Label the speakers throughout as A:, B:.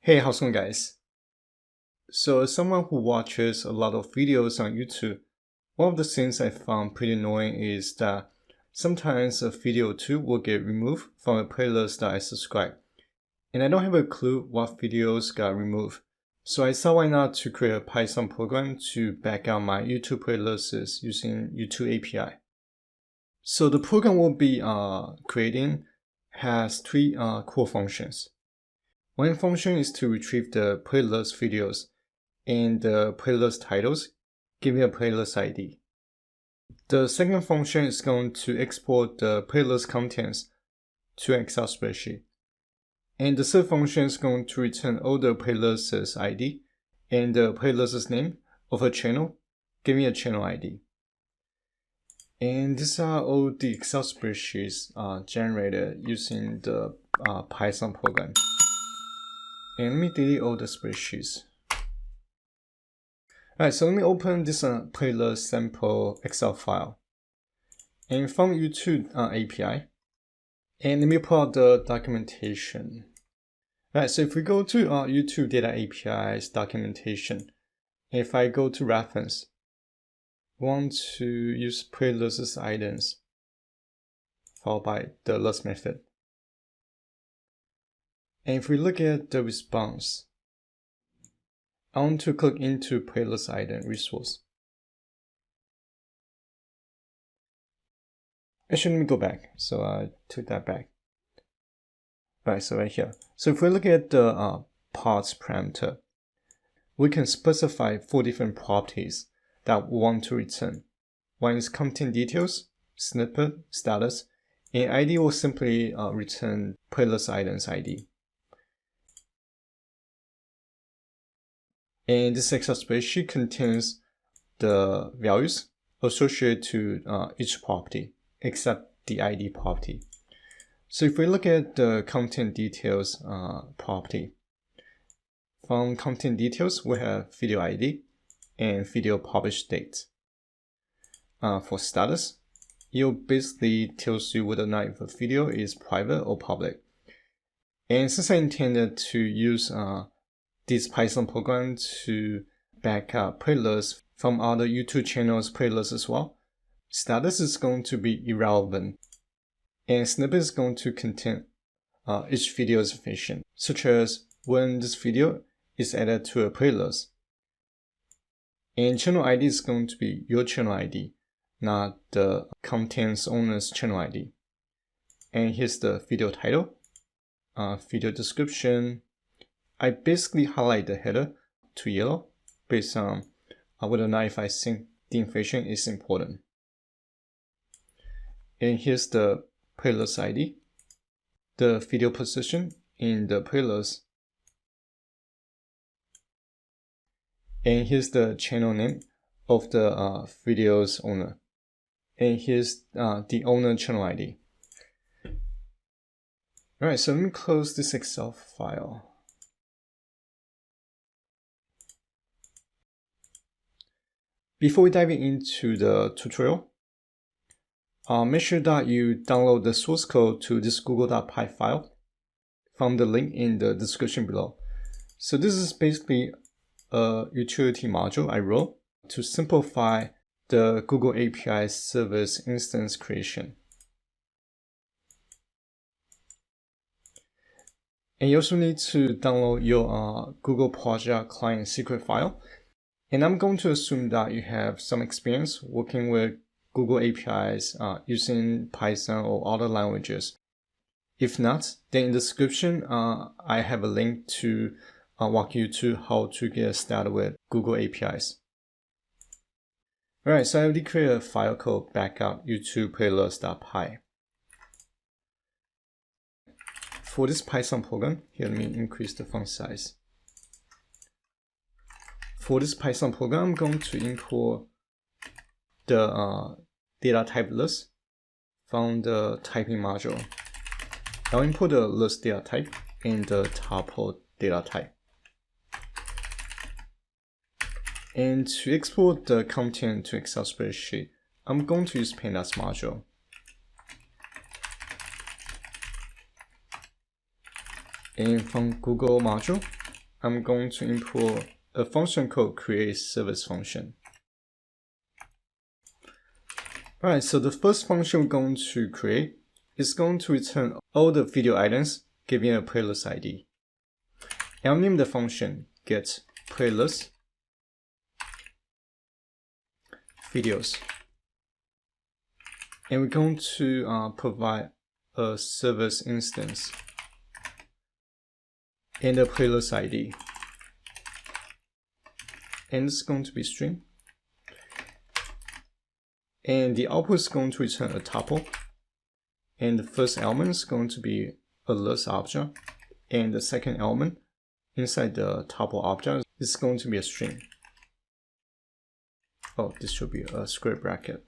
A: Hey, how's it going, guys? So as someone who watches a lot of videos on YouTube, one of the things I found pretty annoying is that sometimes a video or two will get removed from a playlist that I subscribe, and I don't have a clue what videos got removed. So I thought why not to create a Python program to back out my YouTube playlists using YouTube API. So the program we'll be creating has three core functions. One function is to retrieve the playlist videos and the playlist titles, giving a playlist ID. The second function is going to export the playlist contents to an Excel spreadsheet. And the third function is going to return all the playlists ID and the playlist's name of a channel, giving a channel ID. And these are all the Excel spreadsheets generated using the Python program. And let me delete all the spreadsheets. Alright, so let me open this playlist sample Excel file. And from YouTube API. And let me pull out the documentation. Alright, so if we go to YouTube Data API's documentation, if I go to reference, I want to use playlist items followed by the list method. And if we look at the response, I want to click into playlist item resource. Actually, let me go back. So I took that back. Alright, so right here. So if we look at the parts parameter, we can specify 4 different properties that we want to return. One is content details, snippet, status, and ID will simply return playlist items ID. And this Excel spreadsheet contains the values associated to each property, except the ID property. So if we look at the content details property, from content details, we have video ID and video published date. For status, it basically tells you whether or not if a video is private or public. And since I intended to use this Python program to back up playlists from other YouTube channels playlists as well, status is going to be irrelevant. And snippet is going to contain each video's information, such as when this video is added to a playlist. And channel ID is going to be your channel ID, not the content's owner's channel ID. And here's the video title, video description. I basically highlight the header to yellow based on whether or not if I think the information is important. And here's the playlist ID, the video position in the playlist, and here's the channel name of the video's owner, and here's the owner channel ID. Alright, so let me close this Excel file. Before we dive into the tutorial, make sure that you download the source code to this google.py file from the link in the description below. So this is basically a utility module I wrote to simplify the Google API service instance creation. And you also need to download your Google Project client secret file. And I'm going to assume that you have some experience working with Google APIs using Python or other languages. If not, then in the description, I have a link to walk you through how to get started with Google APIs. Alright, so I already created a file called backup YouTube playlist.py. For this Python program, here let me increase the font size. For this Python program, I'm going to import the data type list from the typing module. I'll import the list data type and the tuple data type. And to export the content to Excel spreadsheet, I'm going to use pandas module. And from Google module, I'm going to import a function called create service function. Alright, so the first function we're going to create is going to return all the video items given a playlist ID. And I'll name the function get playlist videos. And we're going to provide a service instance and a playlist ID. And it's going to be string. And the output is going to return a tuple. And the first element is going to be a list object. And the second element inside the tuple object is going to be a string. Oh, this should be a square bracket.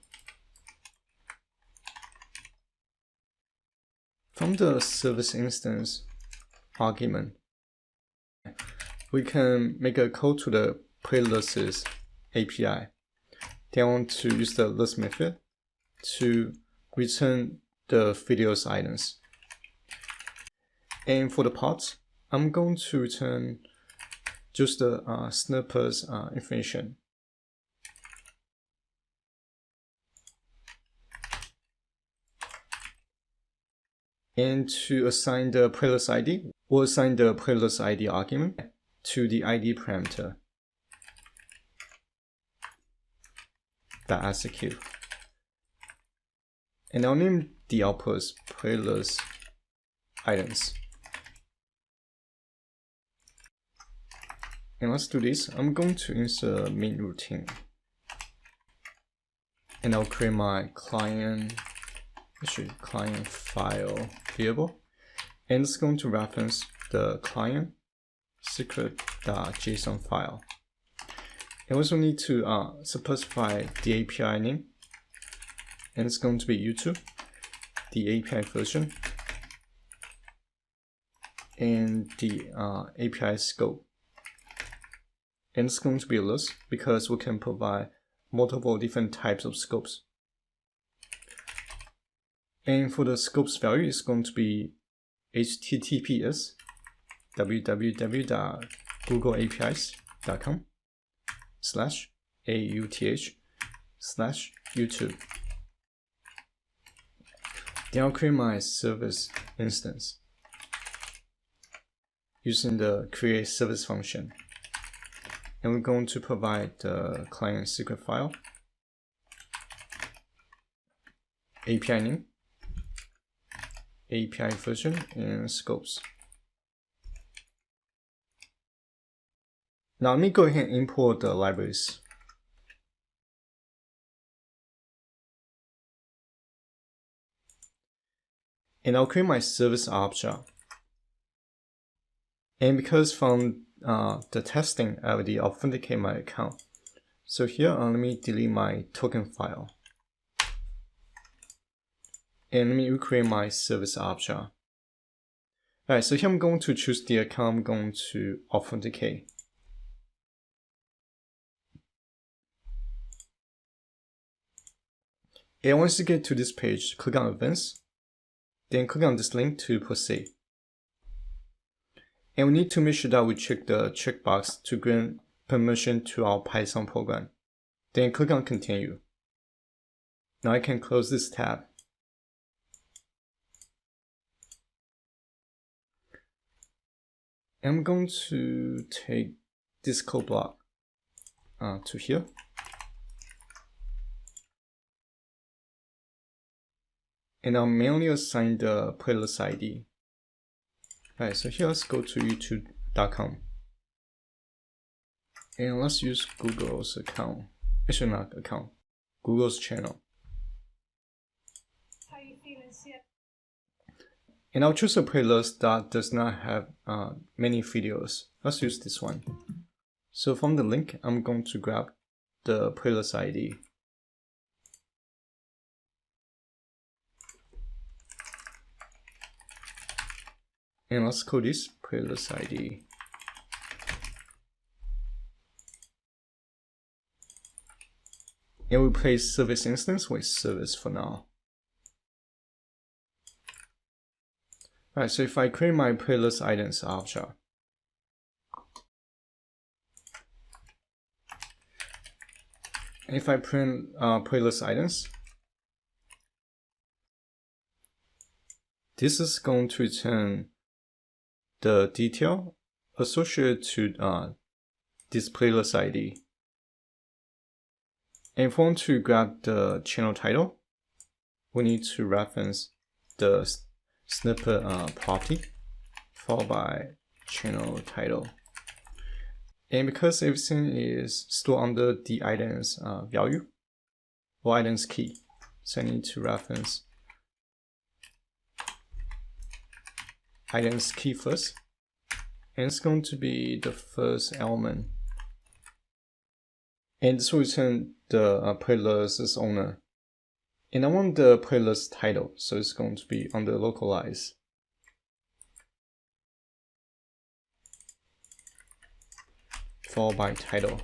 A: From the service instance argument, we can make a call to the playlists API. Then I want to use the list method to return the videos items. And for the parts, I'm going to return just the snippets information. And to assign the playlist ID, we'll assign the playlist ID argument to the ID parameter that execute. And I'll name the outputs playlist items. And let's do this. I'm going to insert a main routine. And I'll create my client file variable. And it's going to reference the client secret.json file. And we also need to specify the API name. And it's going to be YouTube, the API version, and the API scope. And it's going to be a list because we can provide multiple different types of scopes. And for the scopes value, it's going to be https www.googleapis.com/auth/YouTube. Then I'll create my service instance using the create service function. And we're going to provide the client secret file, API name, API version, and scopes. Now let me go ahead and import the libraries. And I'll create my service object. And because from the testing, I already authenticate my account. So here, let me delete my token file. And let me recreate my service object. Alright, so here I'm going to choose the account I'm going to authenticate. And once you get to this page, click on Events. Then click on this link to proceed. And we need to make sure that we check the checkbox to grant permission to our Python program. Then click on Continue. Now I can close this tab. And I'm going to take this code block to here. And I'll manually assign the playlist ID. Alright, so here let's go to youtube.com. And let's use Google's account. Actually not account. Google's channel.
B: How you feeling, Sip?
A: And I'll choose a playlist that does not have many videos. Let's use this one. So from the link, I'm going to grab the playlist ID. And let's call this playlist ID. And we replace service instance with service for now. Alright, so if I create my playlist items object, If I print playlist items, this is going to return the detail associated to this playlist ID. And if we want to grab the channel title, we need to reference the snippet property followed by channel title. And because everything is stored under the item's value or item's key, so I need to reference item's key first, and it's going to be the first element. And this will return the playlist's owner. And I want the playlist title, so it's going to be under localize. Followed by title.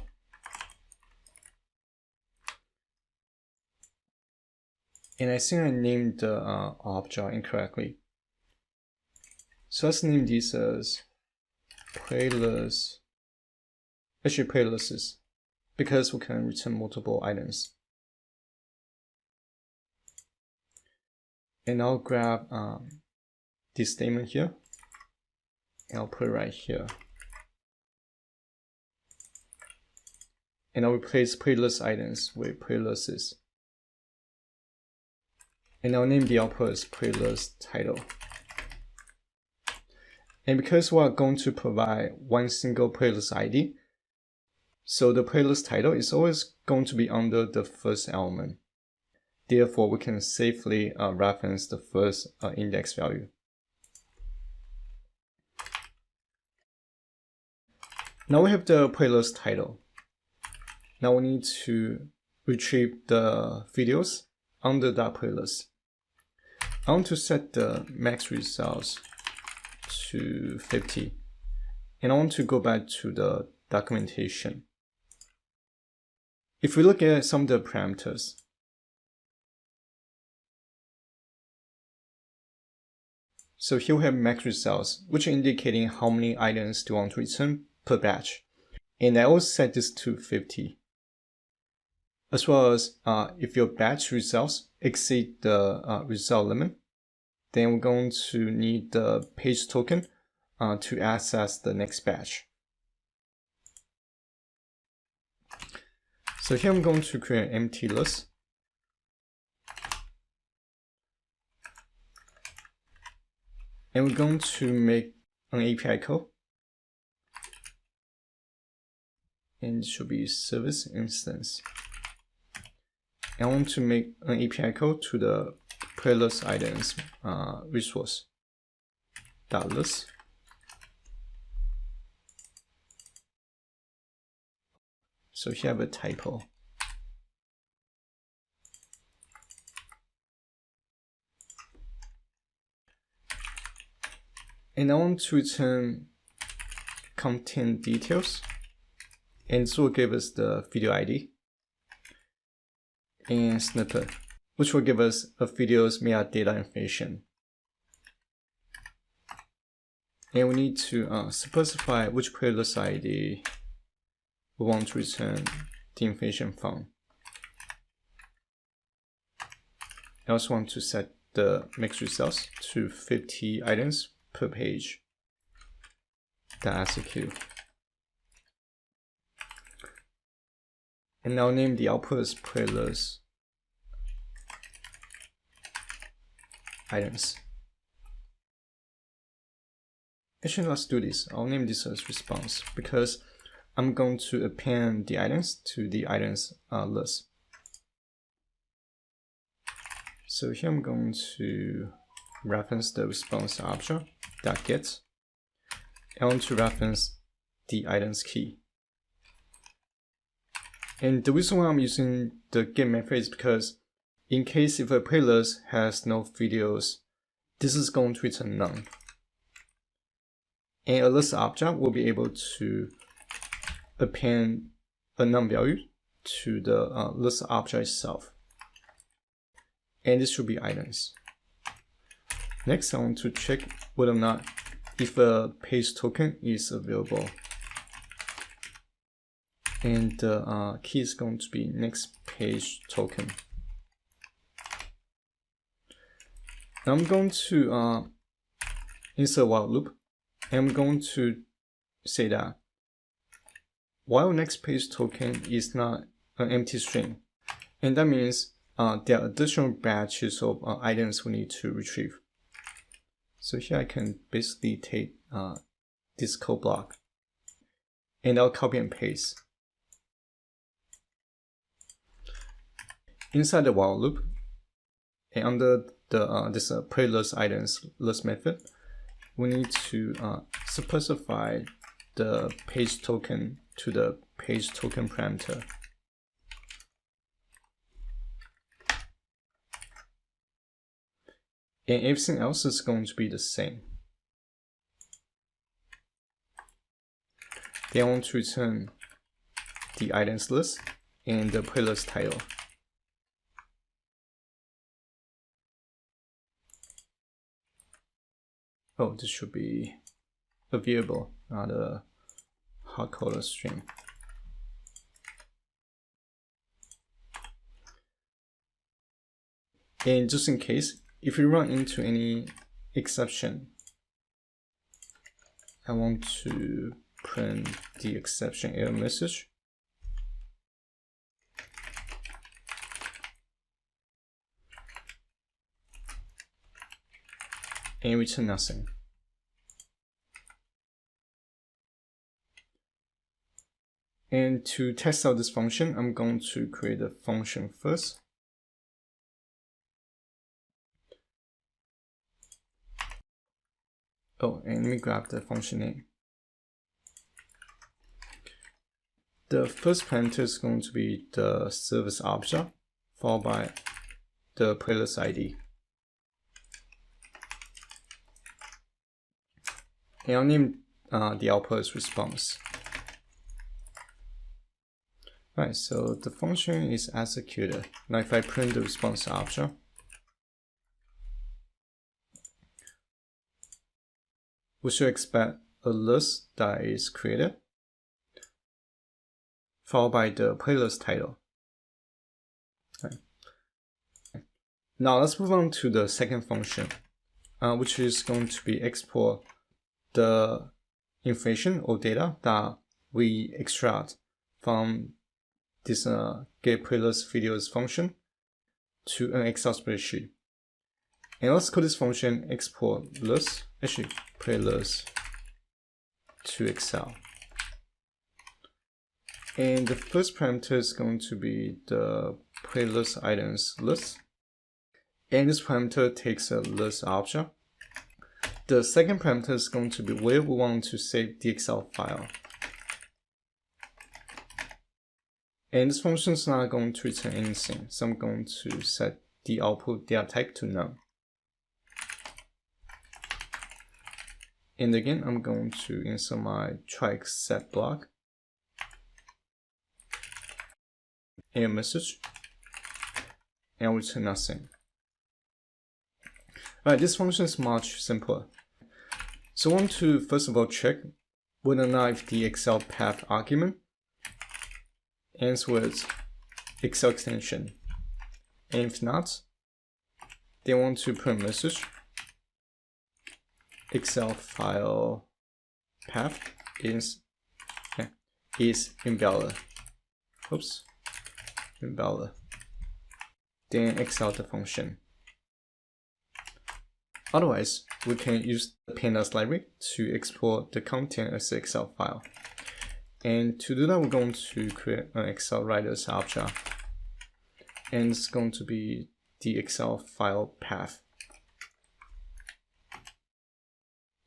A: And I think I named the object incorrectly. So let's name these as playlist. Actually, playlists, because we can return multiple items. And I'll grab this statement here, and I'll put it right here. And I'll replace playlist items with playlists. And I'll name the output as playlist title. And because we are going to provide one single playlist ID, so the playlist title is always going to be under the first element. Therefore, we can safely reference the first index value. Now we have the playlist title. Now we need to retrieve the videos under that playlist. I want to set the max results to 50. And I want to go back to the documentation. If we look at some of the parameters, so here we have max results, which are indicating how many items do you want to return per batch. And I will set this to 50. As well as if your batch results exceed the result limit, then we're going to need the page token to access the next batch. So here I'm going to create an empty list. And we're going to make an API call. And it should be service instance. And I want to make an API call to the playlist items resource .list. So here I have a typo. And I want to return content details. And this will give us the video ID and snippet, which will give us a video's metadata information. And we need to specify which playlist ID we want to return the information from. I also want to set the max results to 50 items per page. .seq. And I'll name the output as playlist items. Actually, let's do this. I'll name this as response because I'm going to append the items to the items list. So here I'm going to reference the response object .get. I want to reference the items key. And the reason why I'm using the get method is because in case if a playlist has no videos, this is going to return none. And a list object will be able to append a none value to the list object itself. And this should be items. Next, I want to check whether or not if a page token is available. and the key is going to be next page token. Now I'm going to insert while loop, and I'm going to say that while next page token is not an empty string, and that means there are additional batches of items we need to retrieve. So here I can basically take this code block, and I'll copy and paste. Inside the while loop, and under the this pre-list items list method, we need to specify the page token to the page token parameter. And everything else is going to be the same. Then I want to return the items list and the playlist title. Oh, this should be a variable, not a hard-coded string. And just in case, if you run into any exception, I want to print the exception error message. And return nothing. And to test out this function, I'm going to create a function first. Oh, and let me grab the function name. The first parameter is going to be the service object, followed by the playlist ID. And I'll name the output as response. Right, so the function is executed. Now if I print the response object, we should expect a list that is created, followed by the playlist title. Okay. Now let's move on to the second function, which is going to be export the information or data that we extract from this get playlist videos function to an Excel spreadsheet. And let's call this function export list, actually playlist to Excel. And the first parameter is going to be the playlist items list. And this parameter takes a list object. The second parameter is going to be where we want to save the Excel file. And this function is not going to return anything, so I'm going to set the output data type to none. And again, I'm going to insert my try except block, and a message, and I'll return nothing. Alright, this function is much simpler. So I want to first of all check whether or not if the Excel path argument ends with Excel extension. And if not, they want to print a message Excel file path is invalid. Oops, invalid. Then X out the function. Otherwise, we can use the pandas library to export the content as an Excel file. And to do that, we're going to create an Excel writers object. And it's going to be the Excel file path.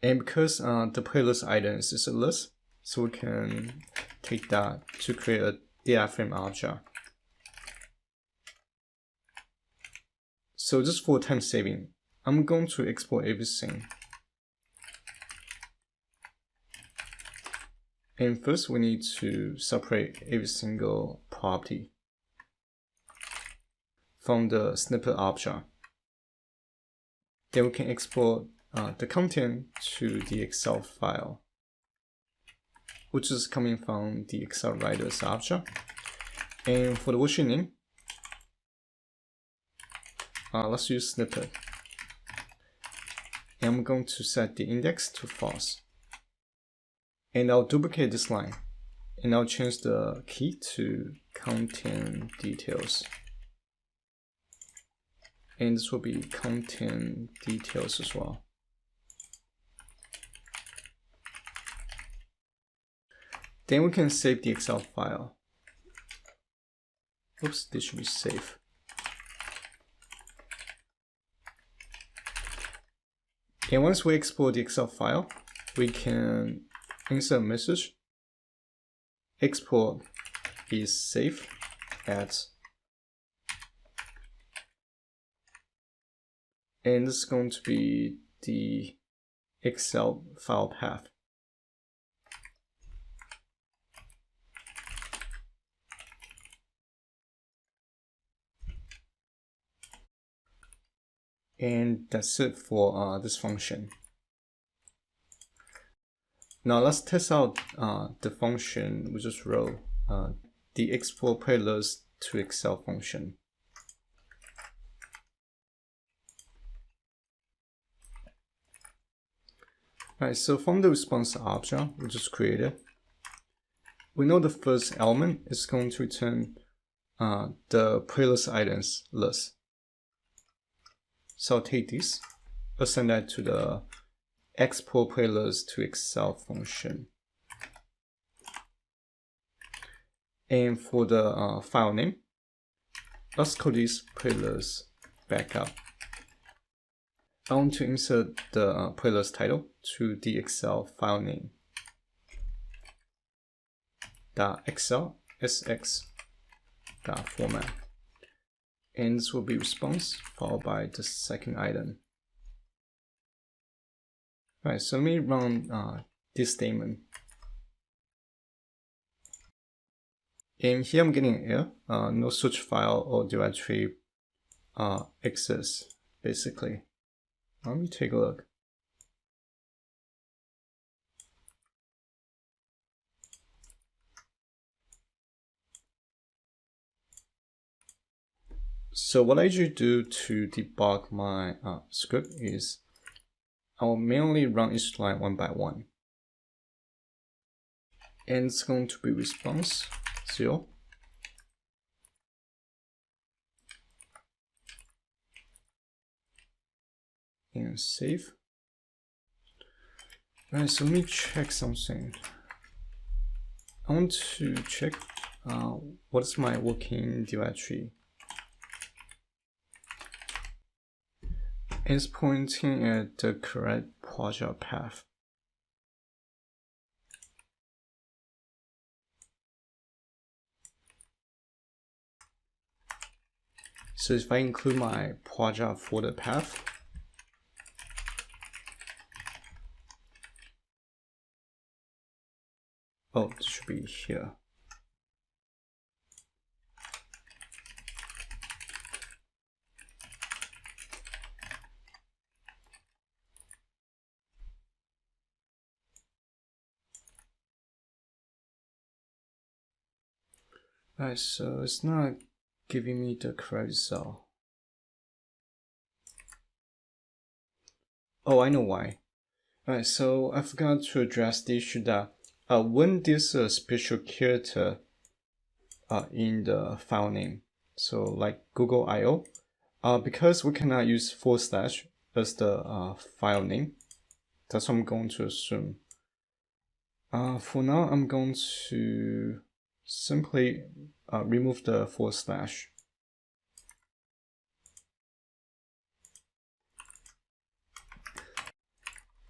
A: And because the playlist items is a list, so we can take that to create a data frame object. So just for time saving, I'm going to export everything. And first we need to separate every single property from the snippet object. Then we can export the content to the Excel file, which is coming from the Excel writers object. And for the worksheet name, let's use snippet. And I'm going to set the index to false. And I'll duplicate this line. And I'll change the key to content details. And this will be content details as well. Then we can save the Excel file. Oops, this should be safe. And once we export the Excel file, we can insert a message. Export is safe as. And this is going to be the Excel file path. And that's it for this function. Now let's test out the function we just wrote, the export playlist to Excel function. Alright, so from the response object we just created, we know the first element is going to return the playlist items list. So I'll take this, assign that to the export playlist to Excel function. And for the file name, let's call this playlist backup. I want to insert the playlist title to the Excel file name. .excelsx.format. And this will be response followed by the second item. Alright, so let me run this statement. And here I'm getting an error. No such file or directory exists, basically. Let me take a look. So what I usually do to debug my script is I will manually run each line one by one. And it's going to be response 0. And save. Alright, so let me check something. I want to check what is my working directory. It's pointing at the correct project path. So if I include my project folder path, oh, it should be here. Alright, so it's not giving me the correct result. Oh, I know why. Alright, so I forgot to address the issue that when there's a special character in the file name, so like Google I/O, because we cannot use / as the file name, that's what I'm going to assume. For now, I'm going to simply remove the /.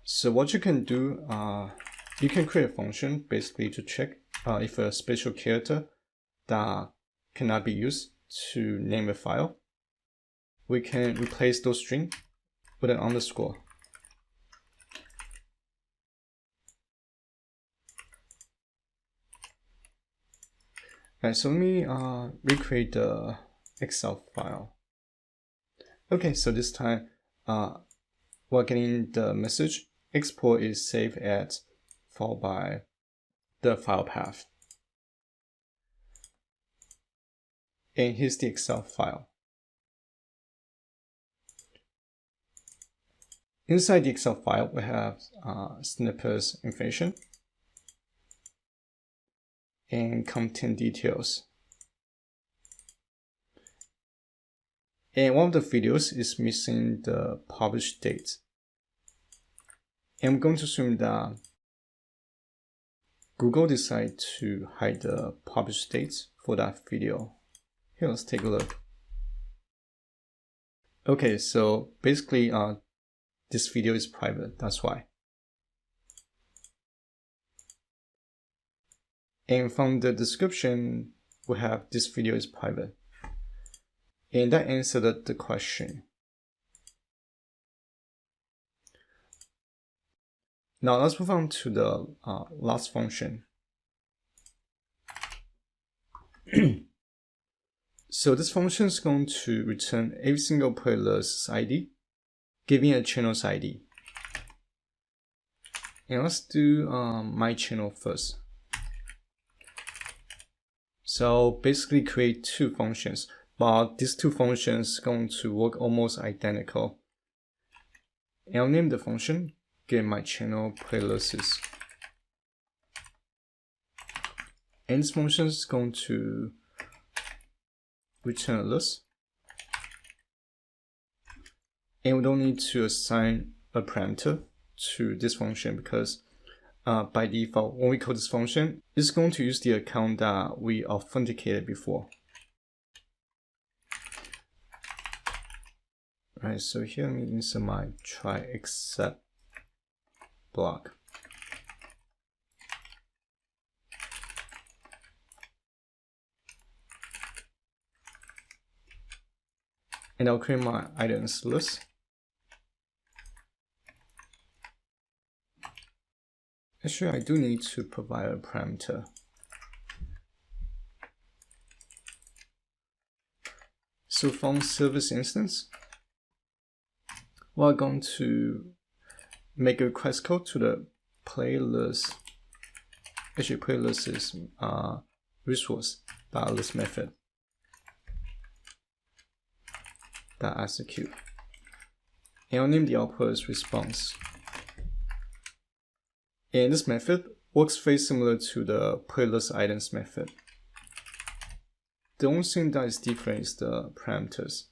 A: So what you can do, you can create a function basically to check if a special character that cannot be used to name a file, we can replace those string with an underscore. Alright, so let me recreate the Excel file. Okay, so this time we're getting the message export is saved at followed by the file path. And here's the Excel file. Inside the Excel file, we have snippets information and content details. And one of the videos is missing the published date. And I'm going to assume that Google decided to hide the published dates for that video. Here, let's take a look. Okay, so basically, this video is private, that's why. And from the description, we have this video is private. And that answered the question. Now let's move on to the last function. So this function is going to return every single playlist's ID, giving a channel's ID. And let's do my channel first. So basically create two functions, but these two functions are going to work almost identical. And I'll name the function get my channel playlists. And this function is going to return a list. And we don't need to assign a parameter to this function because by default, when we call this function, it's going to use the account that we authenticated before. Right, so here I'm insert my try except block. And I'll create my items list. Actually, I do need to provide a parameter. So from service instance, we're going to make a request code to the playlist. Actually, playlist is resource.list method that execute. And I'll name the output as response. And this method works very similar to the playlist items method. The only thing that is different is the parameters.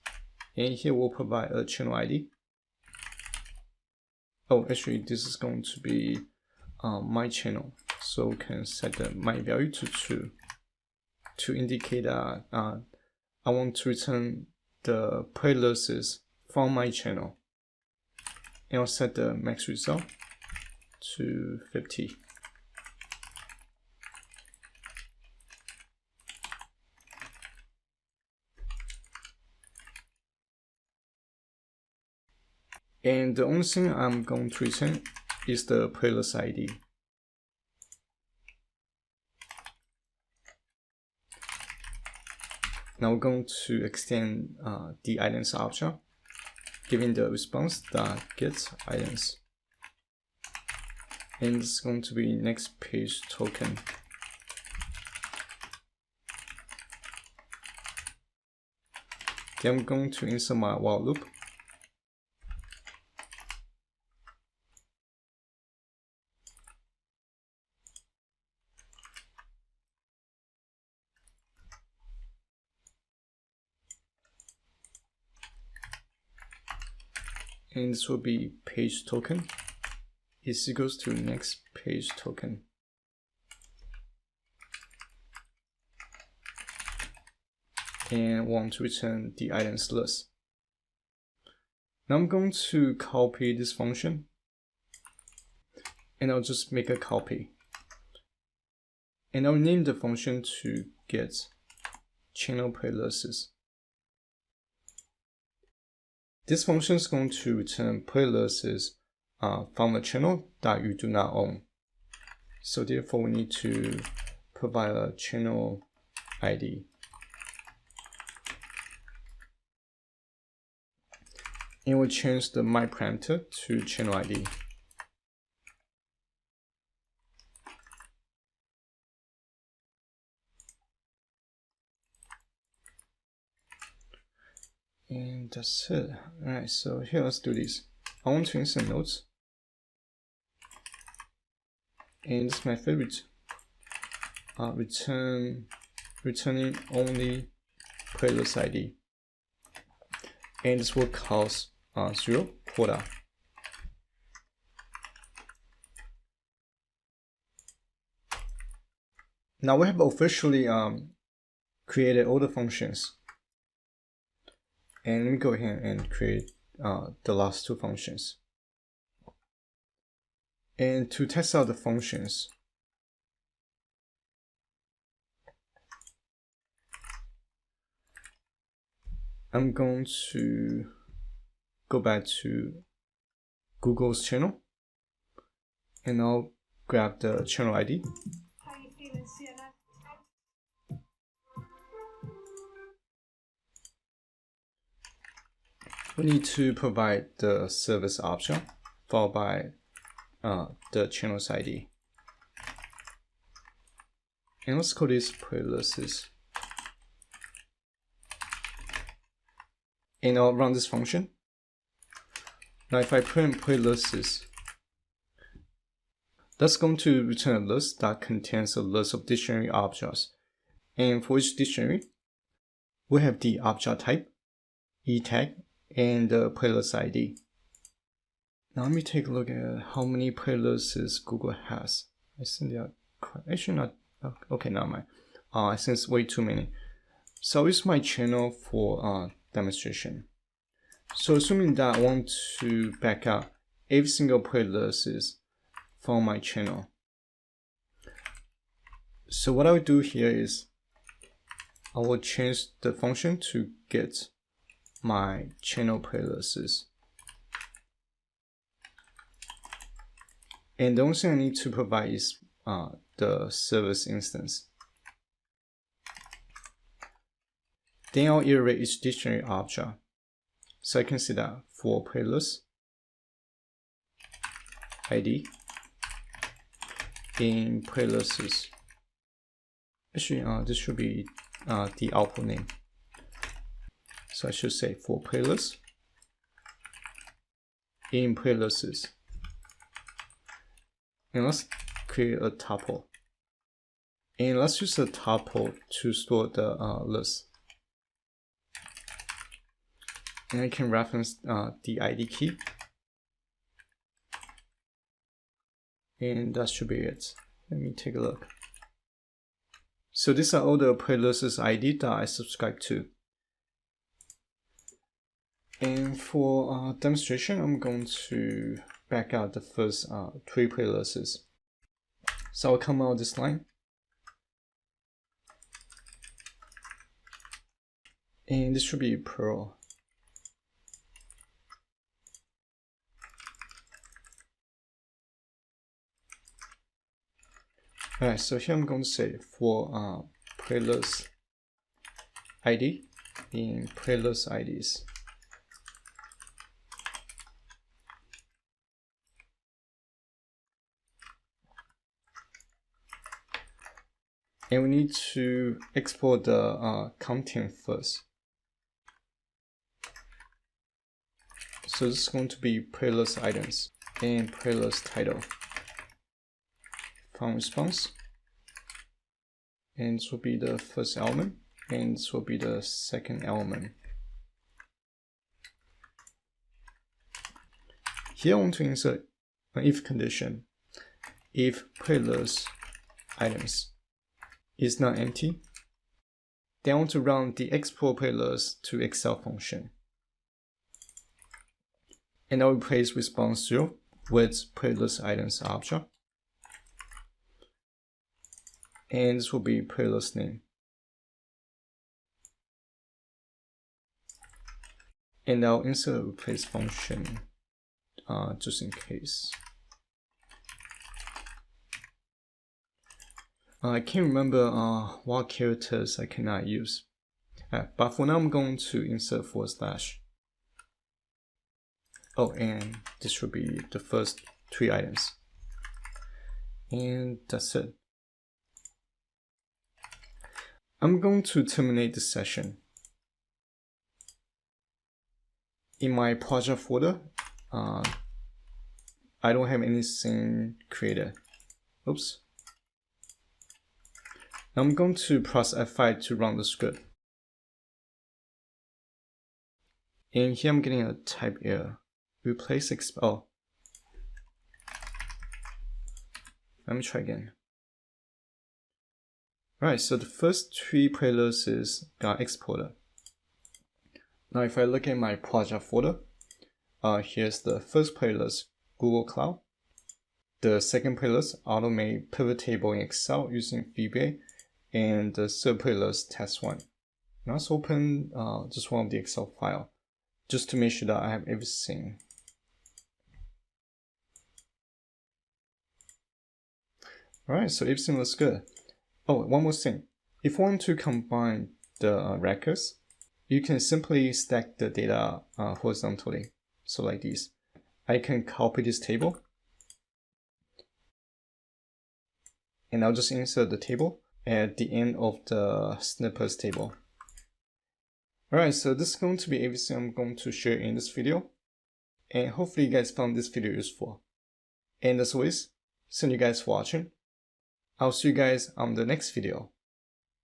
A: And here we'll provide a channel ID. Oh, actually, this is going to be my channel. So we can set the my value to 2 to indicate that I want to return the playlists from my channel. And I'll set the max result to 50. And the only thing I'm going to return is the playlist ID. Now we're going to extend the items object, giving the response that gets items. And it's going to be next page token. Then I'm going to insert my while loop. And this will be page token is equals to next page token. And want to return the items list. Now I'm going to copy this function and I'll just make a copy. And I'll name the function to get channel playlists. This function is going to return playlists from a channel that you do not own. So therefore we need to provide a channel ID. And we'll change the my parameter to channel ID. And that's it. Alright, so here, let's do this. I want to insert notes. And this method returning only playlist ID. And this will cause 0 quota. Now we have officially created all the functions. And let me go ahead and create the last two functions. And to test out the functions, I'm going to go back to Google's channel, and I'll grab the channel ID.
B: How you feeling, Sienna?
A: We need to provide the service option followed by the channel's ID. And let's call this playlists. And I'll run this function. Now if I print playlists, that's going to return a list that contains a list of dictionary objects. And for each dictionary, we have the object type, e-tag, and the playlist ID. Now let me take a look at how many playlists Google has. I think they are actually not, okay, never mind. I think it's way too many. So I'll use my channel for demonstration. So assuming that I want to back up every single playlist from my channel. So what I will do here is I will change the function to get my channel playlists. And the only thing I need to provide is the service instance. Then I'll iterate each dictionary object. So I can see that for playlist ID in playlists. Actually, this should be the output name. So I should say for playlist in playlists. And let's create a tuple. And let's use a tuple to store the list. And I can reference the ID key. And that should be it. Let me take a look. So these are all the playlists ID that I subscribe to. And for demonstration, I'm going to back out the first 3 playlists. So I'll come out this line. And this should be Pro. Alright, so here I'm going to say for playlist ID in playlist IDs. And we need to export the content first. So this is going to be playlist items and playlist title. Found response. And this will be the first element, and this will be the second element. Here I want to insert an if condition. If playlist items is not empty, then I want to run the export playlist to Excel function. And I will replace response 0 with playlist items object. And this will be playlist name. And I'll insert a replace function just in case. I can't remember what characters I cannot use. But for now, I'm going to insert /. Oh, and this should be the first 3 items. And that's it. I'm going to terminate the session. in my project folder, I don't have anything created. Oops. Now I'm going to press F5 to run the script. And here I'm getting a type error. Replace oh. Let me try again. Alright, so the first 3 playlists got exported. Now if I look at my project folder, here's the first playlist, Google Cloud. The second playlist, Automate Pivot Table in Excel using VBA. And the third playlist, Test 1. Now let's open just one of the Excel file, just to make sure that I have everything. Alright, so everything looks good. Oh, one more thing. If you want to combine the records, you can simply stack the data horizontally. So like this. I can copy this table. And I'll just insert the table at the end of the snippets table. Alright, so this is going to be everything I'm going to share in this video. And hopefully you guys found this video useful. And as always, thank you guys for watching. I'll see you guys on the next video.